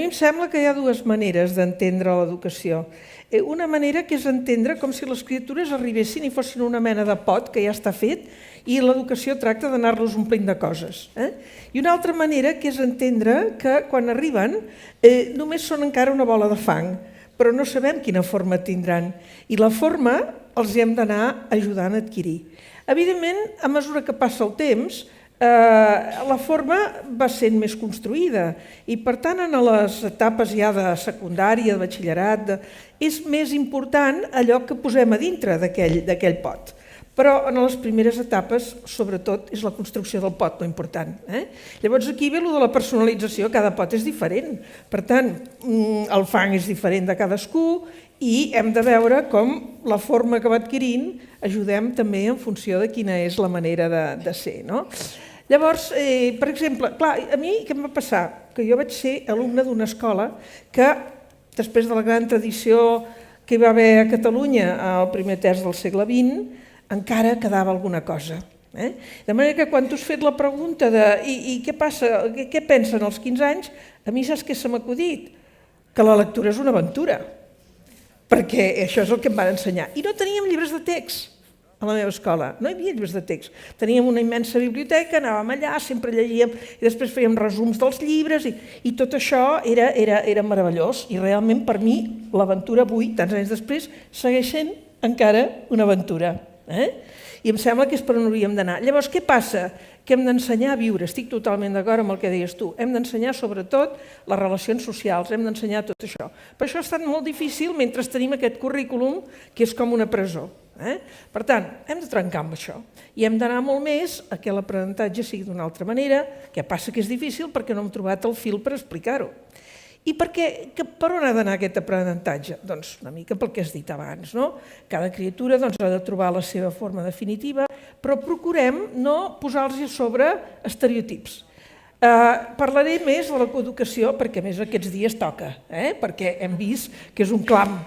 mi em sembla que hi ha dues maneres d'entendre l'educació. Una manera que és entendre com si les criatures arribessin i fossin una mena de pot que ja està fet i l'educació tracta d'anar-los omplint de coses. I una altra manera que és entendre que quan arriben només són encara una bola de fang, però no sabem quina forma tindran. I la forma els hi hem d'anar ajudant a adquirir. Evidentment, a mesura que passa el temps, la forma va sent més construïda i, per tant, en les etapes ja de secundària, de batxillerat, és més important allò que posem a dintre d'aquell pot. Però en les primeres etapes, sobretot, és la construcció del pot lo important. Llavors aquí ve allò de la personalització, cada pot és diferent. Per tant, el fang és diferent de cadascú i hem de veure com la forma que va adquirint ajudem també en funció de quina és la manera de ser. Llavors, per exemple, clar, a mi què em va passar? Que jo vaig ser alumne d'una escola que, després de la gran tradició que hi va haver a Catalunya al primer terç del segle XX, encara quedava alguna cosa. De manera que quan tu has fet la pregunta de i què passa, què pensen als 15 anys, a mi saps què se m'ha acudit? Que la lectura és una aventura, perquè això és el que em van ensenyar. I no teníem llibres de text a la meva escola, no hi havia llibres de text. Teníem una immensa biblioteca, anàvem allà, sempre llegíem i després fèiem resums dels llibres i tot això era meravellós i realment per mi l'aventura avui, tants anys després, segueix sent encara una aventura. I em sembla que és per on hauríem d'anar. Llavors, què passa? Que hem d'ensenyar a viure, estic totalment d'acord amb el que deies tu, hem d'ensenyar sobretot les relacions socials, hem d'ensenyar tot això. Però això ha estat molt difícil mentre tenim aquest currículum que és com una presó. Per tant, hem de trencar amb això i hem d'anar molt més a que l'aprenentatge sigui d'una altra manera, que passa que és difícil perquè no hem trobat el fil per explicar-ho. I per on ha d'anar aquest aprenentatge? Doncs una mica pel que has dit abans. Cada criatura ha de trobar la seva forma definitiva, però procurem no posar-los a sobre estereotips. Parlaré més de la coeducació perquè més aquests dies toca, perquè hem vist que és un clam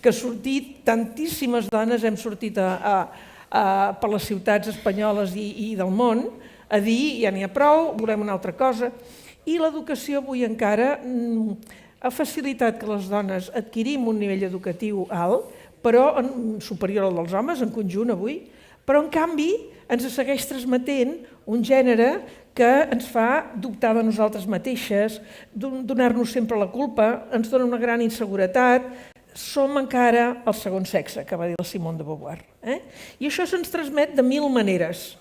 que ha sortit, tantíssimes dones hem sortit per les ciutats espanyoles i del món a dir ja n'hi ha prou, volem una altra cosa. I l'educació avui encara ha facilitat que les dones adquirim un nivell educatiu alt, però superior al dels homes en conjunt avui, però en canvi ens segueix transmetent un gènere que ens fa dubtar de nosaltres mateixes, donar-nos sempre la culpa, ens dona una gran inseguretat, som encara el segon sexe, que va dir la Simone de Beauvoir. I això se'ns transmet de mil maneres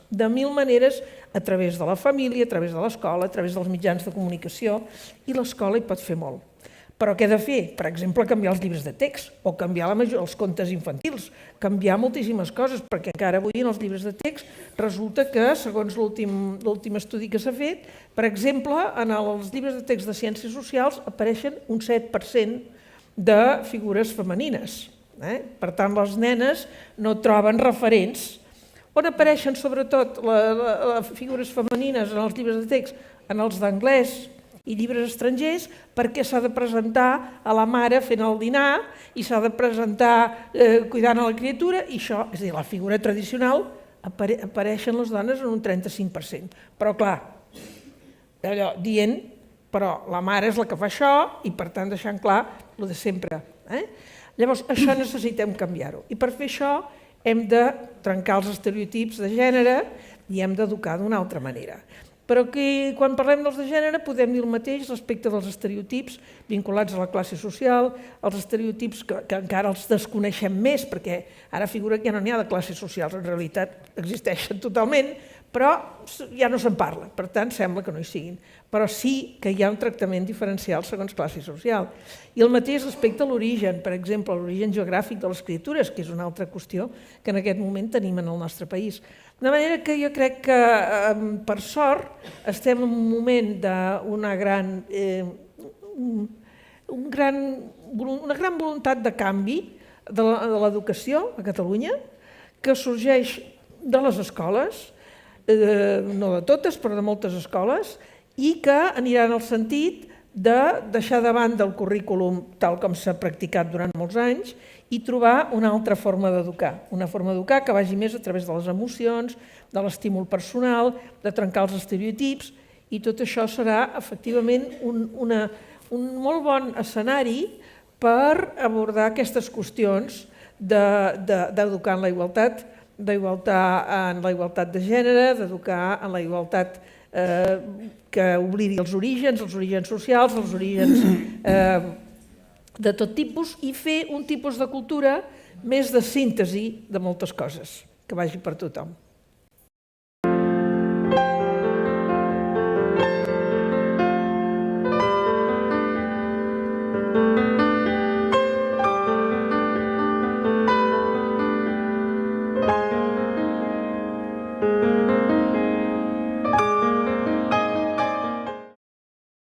a través de la família, a través de l'escola, a través dels mitjans de comunicació, i l'escola hi pot fer molt. Però què ha de fer? Per exemple, canviar els llibres de text o canviar els contes infantils, canviar moltíssimes coses, perquè encara avui en els llibres de text resulta que, segons l'últim estudi que s'ha fet, per exemple, en els llibres de text de ciències socials apareixen un 7% de figures femenines. Per tant, les nenes no troben referents. On apareixen sobretot les figures femenines en els llibres de text? En els d'anglès i llibres estrangers, perquè s'ha de presentar a la mare fent el dinar i s'ha de presentar cuidant a la criatura, i això, és a dir, la figura tradicional, apareixen les dones en un 35%. Però clar, allò dient, però la mare és la que fa això i per tant deixant clar el de sempre. Llavors, això necessitem canviar-ho. I per fer això hem de trencar els estereotips de gènere i hem d'educar d'una altra manera. Però que quan parlem dels de gènere podem dir el mateix respecte dels estereotips vinculats a la classe social, els estereotips que encara els desconeixem més, perquè ara figura que ja no n'hi ha de classes socials, en realitat existeixen totalment, però ja no se'n parla, per tant sembla que no hi siguin. Però sí que hi ha un tractament diferencial segons classe social. I el mateix respecte a l'origen, per exemple, l'origen geogràfic de les criatures, que és una altra qüestió que en aquest moment tenim en el nostre país. De manera que jo crec que, per sort, estem en un moment d'una gran voluntat de canvi de l'educació a Catalunya, que sorgeix de les escoles, no de totes, però de moltes escoles, i que anirà en el sentit de deixar de banda el currículum tal com s'ha practicat durant molts anys i trobar una altra forma d'educar, una forma d'educar que vagi més a través de les emocions, de l'estímul personal, de trencar els estereotips, i tot això serà efectivament un molt bon escenari per abordar aquestes qüestions d'educar en la igualtat, d'educar en la igualtat de gènere, d'educar en la igualtat que oblidi els orígens socials, els orígens de tot tipus, i fer un tipus de cultura més de síntesi de moltes coses, que vagi per tothom.